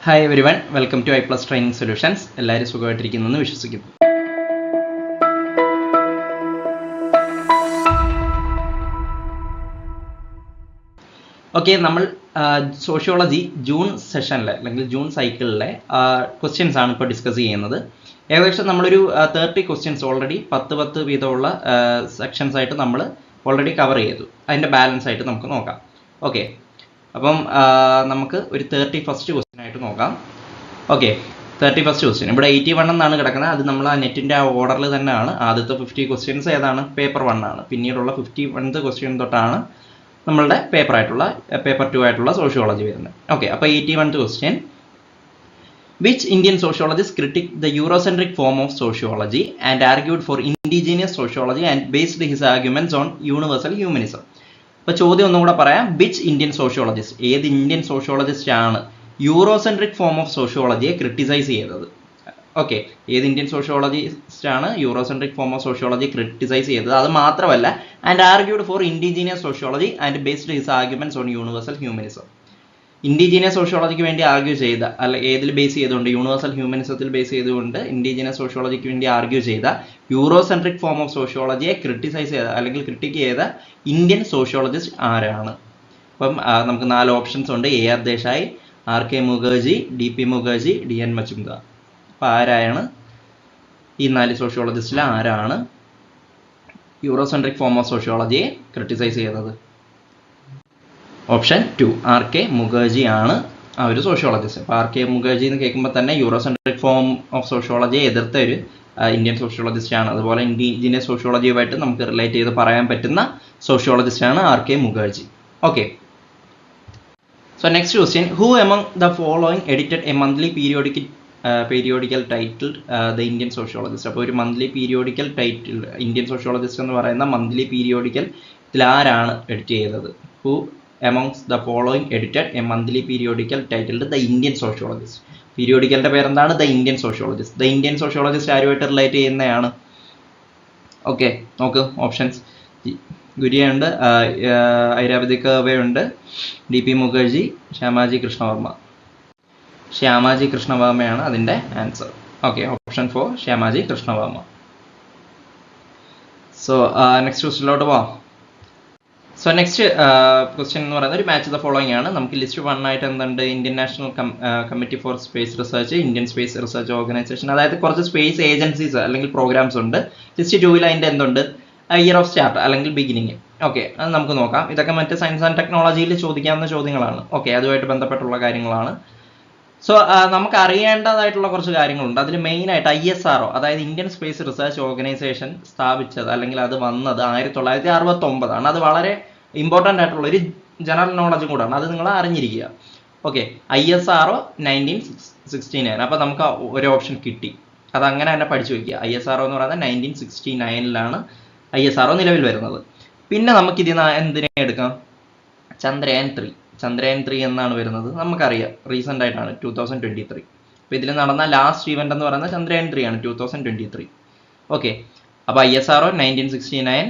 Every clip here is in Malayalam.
Hi everyone, welcome to iPlus training solutions. എല്ലാവരും സുഖമായിട്ടിരിക്കുന്നെന്ന് വിശ്വസിക്കുന്നു. ഓക്കെ, നമ്മൾ സോഷ്യോളജി ജൂൺ സെഷനിലെ അല്ലെങ്കിൽ ജൂൺ സൈക്കിളിലെ ക്വസ്റ്റ്യൻസ് ആണ് ഇപ്പോൾ ഡിസ്കസ് ചെയ്യുന്നത്. ഏകദേശം നമ്മളൊരു 30 ക്വസ്റ്റ്യൻസ് ഓൾറെഡി 10 വീതമുള്ള സെക്ഷൻസ് ആയിട്ട് നമ്മൾ ഓൾറെഡി കവർ ചെയ്തു. അതിൻ്റെ ബാലൻസ് ആയിട്ട് നമുക്ക് നോക്കാം. ഓക്കെ, അപ്പം നമുക്ക് ഒരു 31st ക്വസ്റ്റ്യൻ ആയിട്ട് നോക്കാം. ഓക്കെ, 31st ക്വസ്റ്റ്യൻ ഇവിടെ 81 എന്നാണ് കിടക്കുന്നത്. അത് നമ്മൾ ആ നെറ്റിൻ്റെ ആ ഓർഡറിൽ തന്നെയാണ്. ആദ്യത്തെ 50 ക്വസ്റ്റ്യൻസ് ഏതാണ്? പേപ്പർ 1 ആണ്. പിന്നീടുള്ള 51th ക്വസ്റ്റ്യൻ തൊട്ടാണ് നമ്മളുടെ പേപ്പർ 2 ആയിട്ടുള്ള സോഷ്യോളജി വരുന്നത്. ഓക്കെ, അപ്പോൾ 81th question: Which Indian sociologist critiqued the Eurocentric form of sociology and argued for indigenous sociology and based his arguments on universal humanism? അപ്പോൾ ചോദ്യം ഒന്നും കൂടെ പറയാം. വിച്ച് ഇന്ത്യൻ സോഷ്യോളജിസ്റ്റ്, ഏത് ഇന്ത്യൻ സോഷ്യോളജിസ്റ്റ് ആണ് യൂറോസെൻട്രിക് ഫോം ഓഫ് സോഷ്യോളജിയെ ക്രിട്ടിസൈസ് ചെയ്തത്? ഓക്കെ, ഏത് ഇന്ത്യൻ സോഷ്യോളജിസ്റ്റ് ആണ് Eurocentric form of sociology criticise ചെയ്തത്? അത് മാത്രമല്ല, and argued for indigenous sociology and based his arguments on universal humanism. Indigenous സോഷ്യോളജിക്ക് വേണ്ടി ആർഗ്യൂ ചെയ്ത, അല്ല ഏതിൽ ബേസ് ചെയ്തുകൊണ്ട്? യൂണിവേഴ്സൽ ഹ്യൂമനിസത്തിൽ ബേസ് ചെയ്തുകൊണ്ട് ഇൻഡിജീനിയസ് സോഷ്യോളജിക്ക് വേണ്ടി ആർഗ്യൂ ചെയ്ത, യൂറോസെൻട്രിക് ഫോം ഓഫ് സോഷ്യോളജിയെ ക്രിട്ടിസൈസ് ചെയ്ത അല്ലെങ്കിൽ ക്രിട്ടിക്ക് ചെയ്ത ഇന്ത്യൻ സോഷ്യോളജിസ്റ്റ് ആരാണ്? അപ്പം നമുക്ക് 4 ഓപ്ഷൻസ് ഉണ്ട്: AR Desai, RK Mukherjee, DP Mukherjee, DN Majumdar. അപ്പം ആരാണ് ഈ 4 സോഷ്യോളജിസ്റ്റിൽ ആരാണ് യൂറോസെൻട്രിക് ഫോം ഓഫ് സോഷ്യോളജിയെ ക്രിട്ടിസൈസ് ചെയ്തത്? ഓപ്ഷൻ 2, RK മുഖർജി ആണ് ആ ഒരു സോഷ്യോളജിസ്റ്റ്. അപ്പോൾ RK മുഖർജി എന്ന് കേൾക്കുമ്പോൾ തന്നെ യൂറോസെൻട്രിക് ഫോം ഓഫ് സോഷ്യോളജിയെ എതിർത്ത ഒരു ഇന്ത്യൻ സോഷ്യോളജിസ്റ്റ് ആണ്. അതുപോലെ ഇൻഡിജിനിയസ് സോഷ്യോളജിയുമായിട്ട് നമുക്ക് റിലേറ്റ് ചെയ്ത് പറയാൻ പറ്റുന്ന സോഷ്യോളജിസ്റ്റ് ആണ് RK Mukherjee. Okay, so next question: Who among the following edited a monthly periodical titled The Indian Sociologist? അപ്പോൾ ഒരു monthly periodical title Indian sociologist എന്ന് പറയുന്ന മന്ത്ലി പീരിയോഡിക്കൽ ഇതിൽ ആരാണ് എഡിറ്റ് ചെയ്തത്? Who amongst the following edited a monthly periodical titled The Indian Sociologist? പീരിയോഡിക്കലിന്റെ പേരെന്താണ്? The Indian sociologist. The Indian sociologist ആരുമായിട്ട് റിലേറ്റ് ചെയ്യുന്നതാണ്? ഓക്കെ, നോക്ക് ഓപ്ഷൻസ്. ഗുരിയുണ്ട്, ഐരാവതി കർവെയുണ്ട്, DP മുഖർജി, ശ്യാമാജി കൃഷ്ണവർമ്മ. ശ്യാമാജി കൃഷ്ണവർമ്മയാണ് അതിൻ്റെ answer. Okay, option 4 Shyamaji Krishnavarma. So next ക്വസ്റ്റ്യനിലോട്ട് പോവാം. സോ നെക്സ്റ്റ് ക്വസ്റ്റ്യൻ എന്ന് പറയുന്നത് ഒരു മാച്ച് ദ ഫോളോയിങ് ആണ്. നമുക്ക് ലിസ്റ്റ് 1 ആയിട്ട് എന്തുണ്ട്? Indian national committee for space research, Indian space research organisation, അതായത് കുറച്ച് സ്പേസ് ഏജൻസീസ് അല്ലെങ്കിൽ പ്രോഗ്രാംസ് ഉണ്ട്. ലിസ്റ്റ് 2 അതിൻ്റെ എന്തുണ്ട്? ഇയർ ഓഫ് സ്റ്റാർട്ട് അല്ലെങ്കിൽ ബിഗിനിങ്. ഓക്കെ, അത് നമുക്ക് നോക്കാം. ഇതൊക്കെ മറ്റ് സയൻസ് ആൻഡ് ടെക്നോളജിയിൽ ചോദിക്കാവുന്ന ചോദ്യങ്ങളാണ്. ഓക്കെ, അതുമായിട്ട് ബന്ധപ്പെട്ടുള്ള കാര്യങ്ങളാണ്. സോ നമുക്ക് അറിയേണ്ടതായിട്ടുള്ള കുറച്ച് കാര്യങ്ങളുണ്ട്. അതിൽ മെയിനായിട്ട് ISRO, അതായത് ഇന്ത്യൻ സ്പേസ് റിസർച്ച് ഓർഗനൈസേഷൻ സ്ഥാപിച്ചത് അല്ലെങ്കിൽ അത് വന്നത് 1969 ആണ്. അത് വളരെ ഇമ്പോർട്ടൻ്റ് ആയിട്ടുള്ള ഒരു ജനറൽ നോളജും കൂടാണ്. അത് നിങ്ങൾ അറിഞ്ഞിരിക്കുക. Okay, ISRO 1969. അപ്പോൾ നമുക്ക് ഒരു ഓപ്ഷൻ കിട്ടി. അത് അങ്ങനെ തന്നെ പഠിച്ചു വയ്ക്കുക. ISRO എന്ന് പറയുന്നത് 1969 ISRO നിലവിൽ വരുന്നത്. പിന്നെ നമുക്കിതിൽ എന്തിനെ എടുക്കാം? ചന്ദ്രയാൻ 3 എന്നാണ് വരുന്നത്. നമുക്കറിയാം, റീസെൻ്റ് ആയിട്ടാണ് 2023. അപ്പോൾ ഇതിൽ നടന്ന ലാസ്റ്റ് ഇവൻ്റ് എന്ന് പറയുന്നത് ചന്ദ്രയാൻ 3 ആണ്, 2023. ഓക്കെ, അപ്പോൾ ISRO 1969,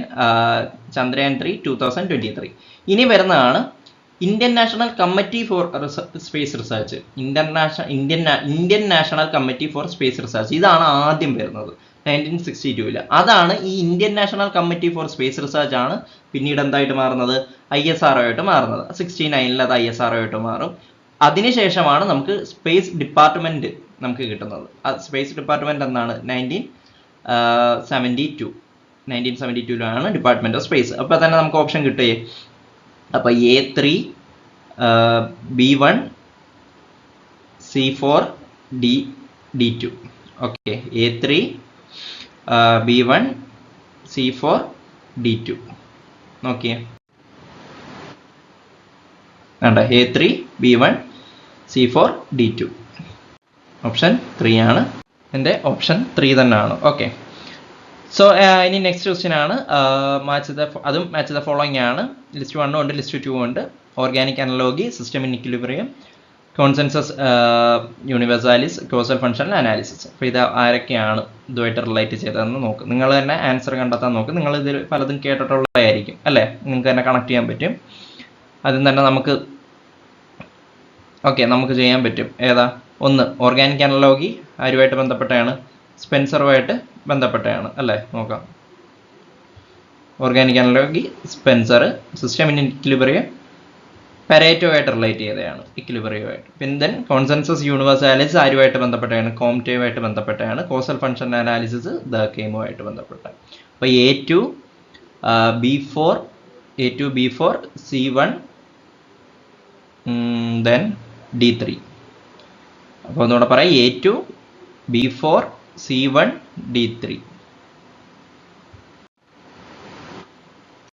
ചന്ദ്രയാൻ 3 2023. ഇനി വരുന്നതാണ് Indian national committee for space research. Indian national committee for space research, ഇതാണ് ആദ്യം വരുന്നത് 1962. അതാണ് ഈ Indian national committee for space research ആണ് പിന്നീട് എന്തായിട്ട് മാറുന്നത്? ISRO ആയിട്ട് മാറുന്നത്. 69 അത് ISRO ആയിട്ട് മാറും. അതിനുശേഷമാണ് നമുക്ക് സ്പേസ് ഡിപ്പാർട്ട്മെന്റ് നമുക്ക് കിട്ടുന്നത്. സ്പേസ് ഡിപ്പാർട്ട്മെന്റ് എന്നാണ് 1972 ഡിപ്പാർട്ട്മെന്റ് ഓഫ് സ്പേസ്. അപ്പോൾ തന്നെ നമുക്ക് ഓപ്ഷൻ കിട്ടുകയെ. അപ്പോൾ A3, B1, C4, D2. Okay, A3, B1, C4, D2. നോക്കിയേ, വേണ്ട, A3, B1, C4, D2. Option 3 ആണ് എൻ്റെ. ഓപ്ഷൻ 3 തന്നെയാണ്. ഓക്കെ, സോ ഇനി നെക്സ്റ്റ് ക്വസ്റ്റ്യൻ ആണ്. അതും മാച്ച് ദ ഫോളോയിങ് ആണ്. ലിസ്റ്റ് 1 ഉണ്ട്, ലിസ്റ്റ് 2 ഉണ്ട്. Organic analogy, system in equilibrium, consensus universalis, causal functional analysis. അപ്പോൾ ഇത് ആരൊക്കെയാണ് ഇതുമായിട്ട് റിലേറ്റ് ചെയ്തതെന്ന് നോക്ക്. നിങ്ങൾ തന്നെ ആൻസർ കണ്ടെത്താൻ നോക്ക്. നിങ്ങൾ ഇതിൽ പലതും കേട്ടിട്ടുള്ളതായിരിക്കും അല്ലേ? നിങ്ങൾക്ക് തന്നെ കണക്ട് ചെയ്യാൻ പറ്റും. അതിൽ തന്നെ നമുക്ക് ഓക്കെ, നമുക്ക് ചെയ്യാൻ പറ്റും. ഏതാ? ഒന്ന് ഓർഗാനിക് അനലോഗി ആരുമായിട്ട് ബന്ധപ്പെട്ടാണ്? സ്പെൻസറുമായിട്ട് ബന്ധപ്പെട്ടാണ് അല്ലേ? നോക്കാം. Organic analogy Spencer, system in equilibrium Pareto ആയിട്ട് റിലേറ്റ് ചെയ്തതാണ്, ഇക്വിലിബ്രിയമായിട്ട്. പിന്നെ ദെൻ കോൺസെൻസസ് യൂണിവേഴ്സാലിസ് ആരുമായിട്ട് ബന്ധപ്പെട്ടാണ്? കോംറ്റേവായിട്ട് ബന്ധപ്പെട്ടാണ്. കോസൽ ഫംഗ്ഷൻ അനാലിസിസ് ദർക്കൈമുമായിട്ട് ബന്ധപ്പെട്ടാണ്. അപ്പോൾ A2 B4 C1 then D3. അപ്പോൾ ഒന്നുകൂടെ പറയാം, A2 B4 C1 D3.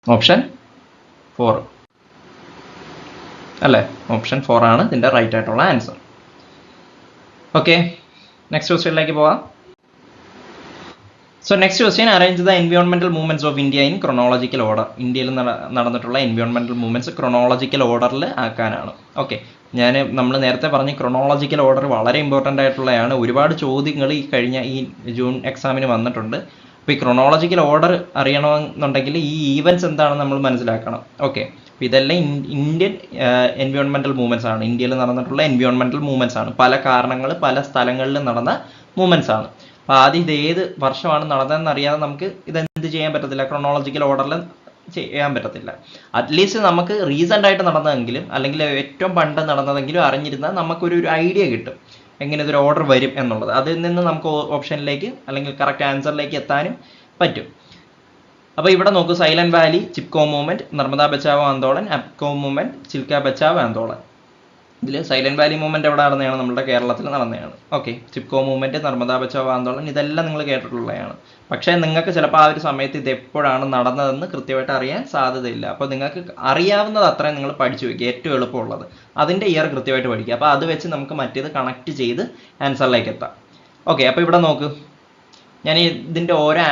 Option 4 അല്ലേ? ഓപ്ഷൻ 4 ആണ് ഇതിൻ്റെ റൈറ്റ് ആയിട്ടുള്ള ആൻസർ. ഓക്കെ, നെക്സ്റ്റ് ക്വസ്റ്റ്യനിലേക്ക് പോവാം. So next question, arrange the എൻവയോൺമെന്റൽ movements of India in chronological order. ഇന്ത്യയിൽ നടന്നിട്ടുള്ള എൻവയോൺമെന്റൽ മൂവ്മെന്റ്സ് ക്രൊണോളജിക്കൽ ഓർഡറിൽ ആക്കാനാണ്. ഓക്കെ, നമ്മൾ നേരത്തെ പറഞ്ഞ ക്രൊണോളജിക്കൽ ഓർഡർ വളരെ ഇമ്പോർട്ടൻ്റ് ആയിട്ടുള്ളതാണ്. ഒരുപാട് ചോദ്യങ്ങൾ ഈ കഴിഞ്ഞ ഈ ജൂൺ എക്സാമിന് വന്നിട്ടുണ്ട്. അപ്പോൾ ഈ ക്രൊണോളജിക്കൽ ഓർഡർ അറിയണമെന്നുണ്ടെങ്കിൽ ഈ ഈവൻറ്റ്സ് എന്താണെന്ന് നമ്മൾ മനസ്സിലാക്കണം. ഓക്കെ, അപ്പോൾ ഇതെല്ലാം ഇന്ത്യൻ എൻവയോൺമെന്റൽ മൂവ്മെന്റ്സ് ആണ്. ഇന്ത്യയിൽ നടന്നിട്ടുള്ള എൻവയോൺമെന്റൽ മൂവ്മെന്റ്സ് ആണ്. പല കാരണങ്ങൾ, പല സ്ഥലങ്ങളിൽ നടന്ന മൂവ്മെന്റ്സ് ആണ്. അപ്പോൾ ആദ്യം ഇത് ഏത് വർഷമാണ് നടന്നതെന്ന് അറിയാതെ നമുക്ക് ഇതെന്ത് ചെയ്യാൻ പറ്റത്തില്ല, ക്രൊണോളജിക്കൽ ഓർഡറിൽ ചെയ്യാൻ പറ്റത്തില്ല. അറ്റ്ലീസ്റ്റ് നമുക്ക് റീസെൻ്റ് ആയിട്ട് നടന്നതെങ്കിലും അല്ലെങ്കിൽ ഏറ്റവും പണ്ട് നടന്നതെങ്കിലും അറിഞ്ഞിരുന്നാൽ നമുക്കൊരു ഐഡിയ കിട്ടും എങ്ങനെ ഇതൊരു ഓർഡർ വരും എന്നുള്ളത്. അതിൽ നിന്ന് നമുക്ക് ഓപ്ഷനിലേക്ക് അല്ലെങ്കിൽ കറക്റ്റ് ആൻസറിലേക്ക് എത്താനും പറ്റും. അപ്പോൾ ഇവിടെ നോക്കൂ, Silent Valley Chipko movement, Narmada Bachao Andolan, Appiko movement, Chilika Bachao Andolan. ഇതിൽ സൈലന്റ് വാലി മൂവ്മെന്റ് എവിടെ നടന്നതാണ്? നമ്മുടെ കേരളത്തിൽ നടന്നതാണ്. ഓക്കെ, ചിപ്കോ മൂവ്മെന്റ്, നർമ്മദ ബച്ചാവോ ആന്തോളൻ, ഇതെല്ലാം നിങ്ങൾ കേട്ടിട്ടുള്ളതാണ്. പക്ഷേ നിങ്ങൾക്ക് ചിലപ്പോൾ ആ ഒരു സമയത്ത് ഇത് എപ്പോഴാണ് നടന്നതെന്ന് കൃത്യമായിട്ട് അറിയാൻ സാധ്യതയില്ല. അപ്പോൾ നിങ്ങൾക്ക് അറിയാവുന്നത് അത്രയും നിങ്ങൾ പഠിച്ചു വയ്ക്കുക, ഏറ്റവും എളുപ്പമുള്ളത് അതിൻ്റെ ഇയർ കൃത്യമായിട്ട് പഠിക്കുക. അപ്പോൾ അത് വെച്ച് നമുക്ക് മറ്റേത് കണക്ട് ചെയ്ത് ആൻസറിലേക്ക് എത്താം. ഓക്കെ, അപ്പോൾ ഇവിടെ നോക്ക്, ഞാൻ ഇതിൻ്റെ ഓരോ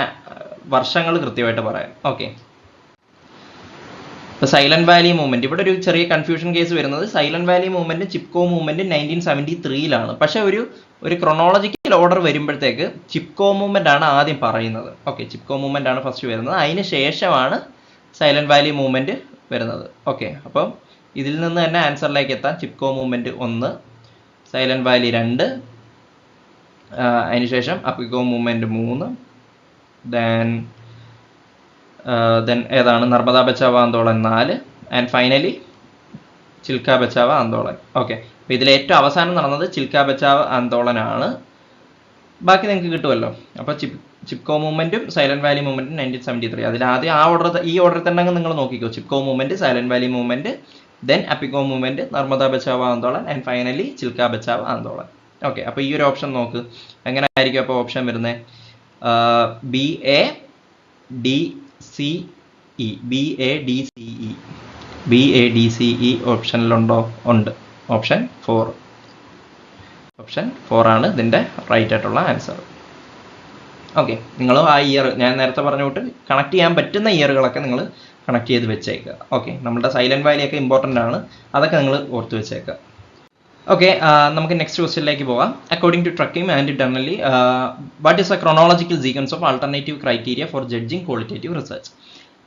വർഷങ്ങൾ കൃത്യമായിട്ട് പറയാം. ഓക്കെ, ഇപ്പോൾ സൈലന്റ് വാലി മൂവ്മെന്റ്, ഇവിടെ ഒരു ചെറിയ കൺഫ്യൂഷൻ കേസ് വരുന്നത്, silent Valley movement Chipko movement 1973 പക്ഷേ ഒരു ക്രൊണോളജിക്കൽ ഓർഡർ വരുമ്പോഴത്തേക്ക് ചിപ്കോ മൂവ്മെന്റ് ആണ് ആദ്യം പറയുന്നത്. ഓക്കെ, ചിപ്കോ മൂവ്മെന്റ് ആണ് ഫസ്റ്റ് വരുന്നത്, അതിന് ശേഷമാണ് സൈലന്റ് വാലി മൂവ്മെന്റ് വരുന്നത്. ഓക്കെ, അപ്പം ഇതിൽ നിന്ന് തന്നെ ആൻസറിലേക്ക് എത്താം. ചിപ്കോ മൂവ്മെന്റ് 1, സൈലന്റ് വാലി 2, അതിനുശേഷം അപ്പിക്കോ മൂവ്മെന്റ് 3, ദെൻ ഏതാണ് Narmada Bachao Andolan 4, and finally Chilika Bachao Andolan. Okay, അപ്പോൾ ഇതിൽ ഏറ്റവും അവസാനം നടന്നത് ചിൽക്ക ബച്ചാവോ ആന്തോളനാണ്. ബാക്കി നിങ്ങൾക്ക് കിട്ടുമല്ലോ. അപ്പോൾ ചിപ്കോ മൂവ്മെന്റും സൈലന്റ് വാലി മൂവ്മെന്റും 1973. അതിൽ ആദ്യം ഈ ഓർഡറിൽ തന്നെ നിങ്ങൾ നോക്കിക്കോ, Chipko movement, Silent Valley movement, then Appiko movement, Narmada Bachao Andolan, and finally Chilika Bachao Andolan. Okay, അപ്പോൾ ഈ ഒരു ഓപ്ഷൻ നോക്ക്, എങ്ങനെ ആയിരിക്കും അപ്പോൾ ഓപ്ഷൻ വരുന്നത്? BADCE ഓപ്ഷനിലുണ്ടോ? ഉണ്ട്. ഓപ്ഷൻ 4 ആണ് ഇതിൻ്റെ റൈറ്റ് ആയിട്ടുള്ള ആൻസർ. ഓക്കെ, നിങ്ങൾ ആ ഇയർ ഞാൻ നേരത്തെ പറഞ്ഞ തൊട്ട് കണക്ട് ചെയ്യാൻ പറ്റുന്ന ഇയറുകളൊക്കെ നിങ്ങൾ കണക്ട് ചെയ്ത് വെച്ചേക്കുക. ഓക്കെ, നമ്മുടെ സൈലന്റ് വാലിയൊക്കെ ഇമ്പോർട്ടൻ്റ് ആണ്, അതൊക്കെ നിങ്ങൾ ഓർത്ത് വെച്ചേക്കുക. ഓക്കെ, നമുക്ക് നെക്സ്റ്റ് ക്വസ്റ്റ്യനിലേക്ക് പോകാം. According to Trochim and Donnelly, what is a chronological sequence of alternative criteria for judging qualitative research?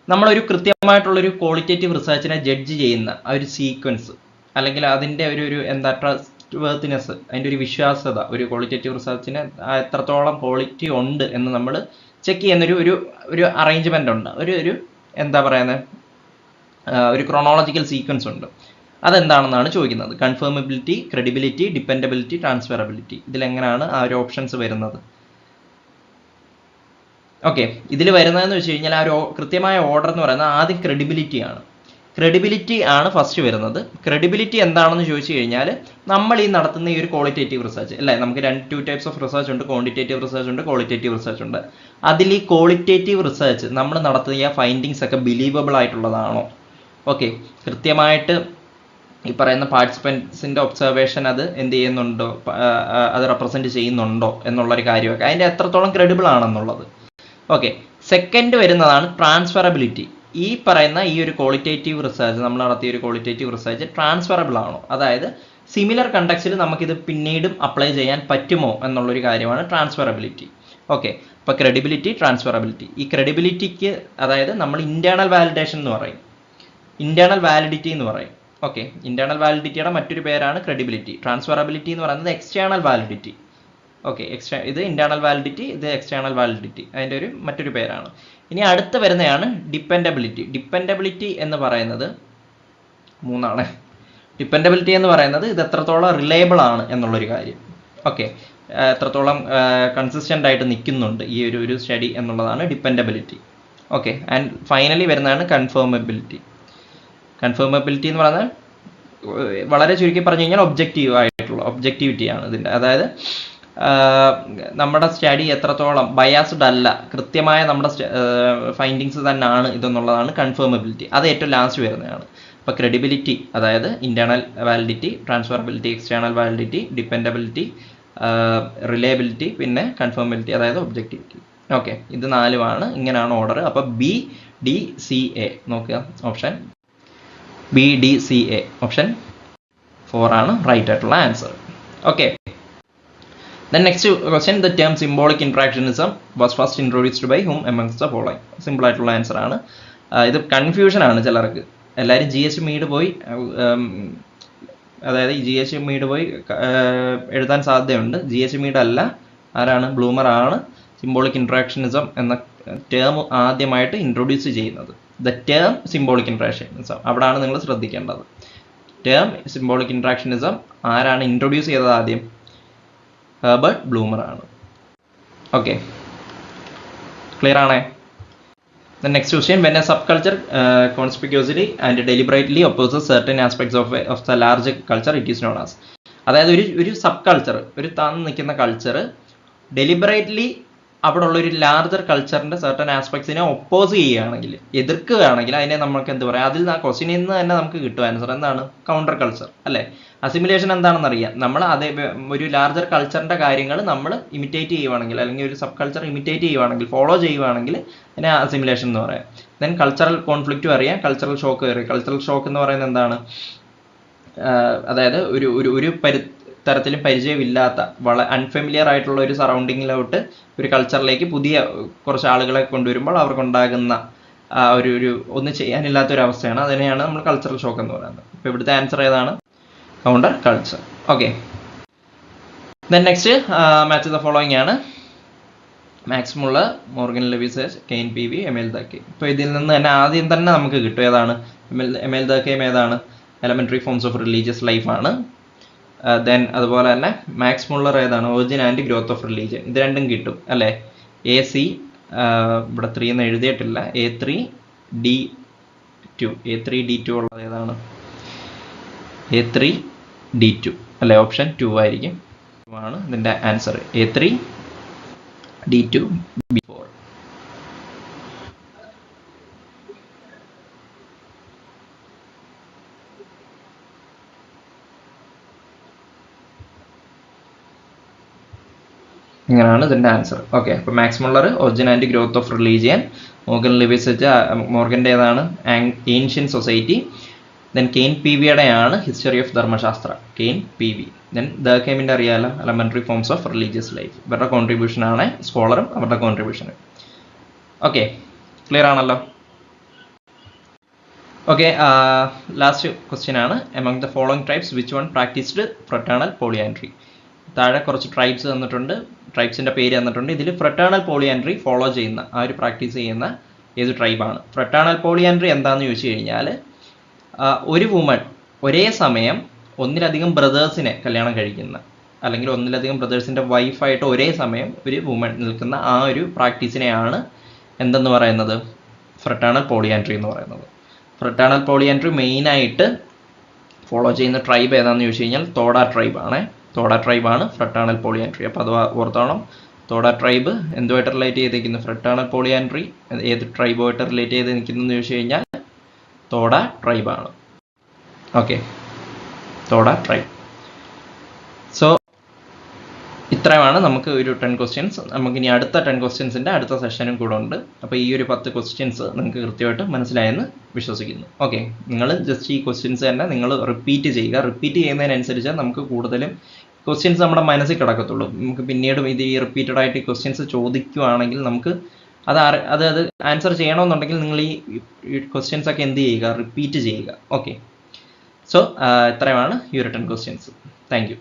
നമ്മളൊരു കൃത്യമായിട്ടുള്ളൊരു ക്വാളിറ്റേറ്റീവ് റിസർച്ചിനെ ജഡ്ജ് ചെയ്യുന്ന ആ ഒരു സീക്വൻസ്, അല്ലെങ്കിൽ അതിൻ്റെ ഒരു എന്താ ട്രസ്റ്റ് വേർത്തിനെസ്, അതിൻ്റെ ഒരു വിശ്വാസ്യത, ഒരു ക്വാളിറ്റേറ്റീവ് റിസർച്ചിന് എത്രത്തോളം ക്വാളിറ്റി ഉണ്ട് എന്ന് നമ്മൾ ചെക്ക് ചെയ്യുന്നൊരു ഒരു അറേഞ്ച്മെൻ്റ് ഉണ്ട്, ഒരു എന്താ പറയുന്നത്, ഒരു ക്രോണോളജിക്കൽ സീക്വൻസ് ഉണ്ട്. അതെന്താണെന്നാണ് ചോദിക്കുന്നത്. കൺഫേമബിലിറ്റി, ക്രെഡിബിലിറ്റി, ഡിപ്പെൻഡബിലിറ്റി, ട്രാൻസ്ഫറബിലിറ്റി. ഇതിലെങ്ങനെയാണ് ആ ഒരു ഓപ്ഷൻസ് വരുന്നത്? ഓക്കെ, ഇതിൽ വരുന്നതെന്ന് വെച്ച് കഴിഞ്ഞാൽ ആ ഒരു കൃത്യമായ ഓർഡർ എന്ന് പറയുന്നത് ആദ്യം ക്രെഡിബിലിറ്റി ആണ് ഫസ്റ്റ് വരുന്നത്. ക്രെഡിബിലിറ്റി എന്താണെന്ന് ചോദിച്ചു കഴിഞ്ഞാൽ, നമ്മൾ ഈ നടത്തുന്ന ഈ ഒരു ക്വാളിറ്റേറ്റീവ് റിസർച്ച് അല്ലേ, നമുക്ക് 2 ടൈപ്സ് ഓഫ് റിസർച്ച് ഉണ്ട്, ക്വാണ്ടിറ്റേറ്റീവ് റിസർച്ച് ഉണ്ട്, ക്വാളിറ്റേറ്റീവ് റിസർച്ച് ഉണ്ട്. അതിൽ ഈ ക്വാളിറ്റേറ്റീവ് റിസർച്ച് നമ്മൾ നടത്തിയ ഫൈൻഡിങ്സ് ഒക്കെ ബിലീവബിൾ ആയിട്ടുള്ളതാണോ? ഓക്കെ, കൃത്യമായിട്ട് ഈ പറയുന്ന പാർട്ടിസിപ്പൻസിൻ്റെ ഒബ്സർവേഷൻ അത് എന്ത് ചെയ്യുന്നുണ്ടോ, അത് റെപ്രസെൻറ്റ് ചെയ്യുന്നുണ്ടോ എന്നുള്ളൊരു കാര്യമൊക്കെ അതിൻ്റെ എത്രത്തോളം ക്രെഡിബിൾ ആണെന്നുള്ളത്. ഓക്കെ, സെക്കൻഡ് വരുന്നതാണ് ട്രാൻസ്ഫറബിലിറ്റി. ഈ പറയുന്ന ഈ ഒരു ക്വാളിറ്റേറ്റീവ് റിസർച്ച്, നമ്മൾ നടത്തിയ ഒരു ക്വാളിറ്റേറ്റീവ് റിസർച്ച് ട്രാൻസ്ഫറബിൾ ആണോ, അതായത് സിമിലർ കണ്ടക്സ്റ്റിൽ നമുക്കിത് പിന്നീടും അപ്ലൈ ചെയ്യാൻ പറ്റുമോ എന്നുള്ളൊരു കാര്യമാണ് ട്രാൻസ്ഫറബിലിറ്റി. ഓക്കെ, അപ്പോൾ ക്രെഡിബിലിറ്റി, ട്രാൻസ്ഫറബിലിറ്റി. ഈ ക്രെഡിബിലിറ്റിക്ക് അതായത് നമ്മൾ ഇന്റേണൽ വാലിഡേഷൻ എന്ന് പറയും, ഇന്റേണൽ വാലിഡിറ്റി എന്ന് പറയും. ഓക്കെ, ഇന്റേണൽ വാലിഡിറ്റിയുടെ മറ്റൊരു പേരാണ് ക്രെഡിബിലിറ്റി. ട്രാൻസ്ഫറബിലിറ്റി എന്ന് പറയുന്നത് എക്സ്റ്റേണൽ വാലിഡിറ്റി. ഓക്കെ, ഇത് ഇന്റേണൽ വാലിഡിറ്റി, ഇത് എക്സ്റ്റേണൽ വാലിഡിറ്റി, അതിൻ്റെ മറ്റൊരു പേരാണ്. ഇനി അടുത്ത് വരുന്നതാണ് ഡിപ്പെൻഡബിലിറ്റി. ഡിപ്പെൻഡബിലിറ്റി എന്ന് പറയുന്നത് മൂന്നാണ്. ഡിപ്പെൻഡബിലിറ്റി എന്ന് പറയുന്നത് ഇത് എത്രത്തോളം റിലയബിൾ ആണ് എന്നുള്ളൊരു കാര്യം. ഓക്കെ, എത്രത്തോളം കൺസിസ്റ്റൻ്റ് ആയിട്ട് നിൽക്കുന്നുണ്ട് ഈ ഒരു സ്റ്റഡി എന്നുള്ളതാണ് ഡിപ്പെൻഡബിലിറ്റി. ഓക്കെ, ആൻഡ് ഫൈനലി വരുന്നതാണ് കൺഫേമബിലിറ്റി. കൺഫേമബിലിറ്റി എന്ന് പറയുന്നത് വളരെ ചുരുക്കി പറഞ്ഞു കഴിഞ്ഞാൽ ഒബ്ജക്റ്റിവിറ്റിയാണ് ഇതിൻ്റെ. അതായത് നമ്മുടെ സ്റ്റഡി എത്രത്തോളം ബയാസ്ഡ് അല്ല, കൃത്യമായ നമ്മുടെ ഫൈൻഡിങ്സ് തന്നെയാണ് ഇതെന്നുള്ളതാണ് കൺഫേമബിലിറ്റി. അത് ഏറ്റവും ലാസ്റ്റ് വരുന്നതാണ്. അപ്പോൾ ക്രെഡിബിലിറ്റി, അതായത് internal validity, transferability, external validity, dependability, reliability, പിന്നെ കൺഫേമബിലിറ്റി അതായത് ഒബ്ജക്റ്റിവിറ്റി. ഓക്കെ, ഇത് നാലുമാണ്. ഇങ്ങനെയാണ് ഓർഡർ. അപ്പോൾ BDCA നോക്കുക, ഓപ്ഷൻ BDCA ഓപ്ഷൻ 4 ആണ് റൈറ്റ് ആയിട്ടുള്ള answer. Okay, then next question, the term symbolic interactionism was first introduced by whom amongst the following? Simple ആയിട്ടുള്ള ആൻസർ ആണ്. ഇത് കൺഫ്യൂഷൻ ആണ് ചിലർക്ക്. എല്ലാവരും GH മീഡ് പോയി, അതായത് GH മീഡ് പോയി എഴുതാൻ സാധ്യതയുണ്ട്. GH മീഡ് അല്ല, ആരാണ്? ബ്ലൂമർ ആണ് സിംബോളിക് ഇൻട്രാക്ഷനിസം എന്ന ടേം ആദ്യമായിട്ട് ഇൻട്രൊഡ്യൂസ് ചെയ്യുന്നത്. ദ ടേം സിംബോളിക് ഇൻട്രാക്ഷനിസം, അവിടാണ് നിങ്ങൾ ശ്രദ്ധിക്കേണ്ടത്. ടേം സിംബോളിക് ഇൻട്രാക്ഷനിസം ആരാണ് ഇൻട്രൊഡ്യൂസ് ചെയ്തത് ആദ്യം? ഹെർബർട്ട് ബ്ലൂമർ ആണ്. ഓക്കെ, ക്ലിയർ ആണേ? The next question, when a subculture conspicuously and deliberately opposes certain aspects of the large culture, it is known as. അതായത് ഒരു സബ് കൾച്ചർ, ഒരു താന്ന് നിൽക്കുന്ന കൾച്ചർ ഡെലിബറേറ്റ്ലി അവിടെ ഉള്ള ഒരു ലാർജർ കൾച്ചറിന്റെ സർട്ടൻ ആസ്പെക്ട്സിനെ ഒപ്പോസ് ചെയ്യുകയാണെങ്കിൽ, എതിർക്കുകയാണെങ്കിൽ, അതിനെ നമുക്ക് എന്ത് പറയാം? അതിൽ ആ ക്വസ്റ്റിനിൽ നിന്ന് തന്നെ നമുക്ക് കിട്ടും ആൻസർ. എന്താണ്? കൗണ്ടർ കൾച്ചർ അല്ലേ? അസിമിലേഷൻ എന്താണെന്ന് അറിയാം. നമ്മൾ അതേ ഒരു ലാർജർ കൾച്ചറിന്റെ കാര്യങ്ങൾ നമ്മൾ ഇമിറ്റേറ്റ് ചെയ്യുവാണെങ്കിൽ, അല്ലെങ്കിൽ ഒരു സബ് കൾച്ചർ ഇമിറ്റേറ്റ് ചെയ്യുവാണെങ്കിൽ, ഫോളോ ചെയ്യുവാണെങ്കിൽ അതിനെ അസിമിലേഷൻ എന്ന് പറയാം. ദെൻ കൾച്ചറൽ കോൺഫ്ലിക്റ്റും അറിയാം, കൾച്ചറൽ ഷോക്ക് അറിയാം. കൾച്ചറൽ ഷോക്ക് എന്ന് പറയുന്നത് എന്താണ്? അതായത് ഒരു തരത്തിലും പരിചയമില്ലാത്ത, വളരെ അൺഫെമിലിയർ ആയിട്ടുള്ള ഒരു സറൗണ്ടിങ്ങിലോട്ട്, ഒരു കൾച്ചറിലേക്ക് പുതിയ കുറച്ച് ആളുകളെ കൊണ്ടുവരുമ്പോൾ അവർക്കുണ്ടാകുന്ന ഒരു ഒന്നും ചെയ്യാനില്ലാത്തൊരു അവസ്ഥയാണ്. അതിനെയാണ് നമ്മൾ കൾച്ചറൽ ഷോക്ക് എന്ന് പറയുന്നത്. ഇപ്പോൾ ഇവിടുത്തെ ആൻസർ ഏതാണ്? Counter culture. Okay, then next match the following ആണ്. മാക്സ് മുള്ളർ, മോർഗൻ ലെവിസേജ്, കെയ്ൻ PV, എമിൽ ദർക്കെയിം. ഇപ്പോൾ ഇതിൽ നിന്ന് തന്നെ ആദ്യം തന്നെ നമുക്ക് കിട്ടും ഏതാണ്? എമിൽ ദർക്കെയിം ഏതാണ്? Elementary forms of religious life ആണ്. ദെൻ അതുപോലെ തന്നെ മാക്സ് മുള്ളർ ഏതാണ്? Origin and growth of religion. ഇത് രണ്ടും കിട്ടും അല്ലേ? AC ഇവിടെ 3 എന്ന് എഴുതിയിട്ടില്ല. A3D2 ഉള്ളത് ഏതാണ്? A3D2 അല്ലേ? ഓപ്ഷൻ 2 ആയിരിക്കും ആണ് ഇതിൻ്റെ ആൻസർ. A3D2B4. ഇങ്ങനെയാണ് ഇതിൻ്റെ ആൻസർ. ഓക്കെ, അപ്പോൾ Max Muller origin and growth of religion, Morgan ലെവിസേജ് മോർഗൻ്റെ ഏതാണ്? Ancient society. ദെൻ കെയ്ൻ PVയുടെ ആണ് history of Dharmashastra, Kane PV. Then ദർക്കെയിമിൻ്റെ അറിയാലോ, elementary forms of religious life. ഇവരുടെ കോൺട്രിബ്യൂഷൻ ആണ് സ്കോളറും അവരുടെ കോൺട്രിബ്യൂഷനും. ഓക്കെ, ക്ലിയർ ആണല്ലോ? ഓക്കെ, ലാസ്റ്റ് ക്വസ്റ്റ്യൻ ആണ്. Among the following tribes which one practised fraternal polyandry. താഴെ കുറച്ച് ട്രൈബ്സ് തന്നിട്ടുണ്ട്, ട്രൈബ്സിൻ്റെ പേര് തന്നിട്ടുണ്ട്. ഇതിൽ ഫ്രട്ടേണൽ പോളിയാൻഡ്രി ഫോളോ ചെയ്യുന്ന, പ്രാക്ടീസ് ചെയ്യുന്ന ഏത് ട്രൈബാണ്? ഫ്രട്ടേണൽ പോളിയാൻഡ്രി എന്താണെന്ന് ചോദിച്ചു കഴിഞ്ഞാൽ, ഒരു വുമൺ ഒരേ സമയം ഒന്നിലധികം ബ്രദേഴ്സിനെ കല്യാണം കഴിക്കുന്ന, അല്ലെങ്കിൽ ഒന്നിലധികം ബ്രദേഴ്സിൻ്റെ വൈഫായിട്ട് ഒരേ സമയം ഒരു വുമൺ നിൽക്കുന്ന ആ ഒരു പ്രാക്ടീസിനെയാണ് എന്തെന്ന് പറയുന്നത്? ഫ്രട്ടേണൽ പോളിയാൻഡ്രി എന്ന് പറയുന്നത്. ഫ്രട്ടേണൽ പോളിയാൻഡ്രി മെയിനായിട്ട് ഫോളോ ചെയ്യുന്ന ട്രൈബ് ഏതാണെന്ന് ചോദിച്ചു കഴിഞ്ഞാൽ തോഡ ട്രൈബാണ്. തോഡ ട്രൈബാണ് fraternal polyandry. അപ്പോൾ അത് ഓർത്തോണം. തോഡ ട്രൈബ് എന്തുമായിട്ട് റിലേറ്റ് ചെയ്തിരിക്കുന്നു? ഫ്രട്ടേണൽ പോളിയാൻഡ്രി ഏത് ട്രൈബുമായിട്ട് റിലേറ്റ് ചെയ്ത് നിൽക്കുന്നു എന്ന് ചോദിച്ചു കഴിഞ്ഞാൽ തോഡ ട്രൈബാണ്. Okay, Toda tribe. സോ ഇത്രയുമാണ് നമുക്ക് ഒരു 10 ക്വസ്റ്റ്യൻസ്. നമുക്കിനി അടുത്ത 10 ക്വസ്റ്റ്യൻസിൻ്റെ അടുത്ത സെഷനും കൂടെ ഉണ്ട്. അപ്പോൾ ഈ ഒരു 10 ക്വസ്റ്റ്യൻസ് നിങ്ങൾക്ക് കൃത്യമായിട്ട് മനസ്സിലായെന്ന് വിശ്വസിക്കുന്നു. ഓക്കെ, നിങ്ങൾ ജസ്റ്റ് ഈ ക്വസ്റ്റ്യൻസ് തന്നെ നിങ്ങൾ റിപ്പീറ്റ് ചെയ്യുക. റിപ്പീറ്റ് ചെയ്യുന്നതിനനുസരിച്ച് നമുക്ക് കൂടുതലും ക്വസ്റ്റ്യൻസ് നമ്മുടെ മനസ്സിൽ കിടക്കത്തുള്ളൂ. നമുക്ക് പിന്നീടും ഇത് ഈ റിപ്പീറ്റഡ് ആയിട്ട് ഈ ക്വസ്റ്റ്യൻസ് ചോദിക്കുകയാണെങ്കിൽ നമുക്ക് അത് ആൻസർ ചെയ്യണമെന്നുണ്ടെങ്കിൽ നിങ്ങൾ ഈ ക്വസ്റ്റ്യൻസ് ഒക്കെ എന്ത് ചെയ്യുക? റിപ്പീറ്റ് ചെയ്യുക. ഓക്കെ, സോ ഇത്രയുമാണ് ഈ റിട്ടൺ ക്വസ്റ്റ്യൻസ്. Thank you.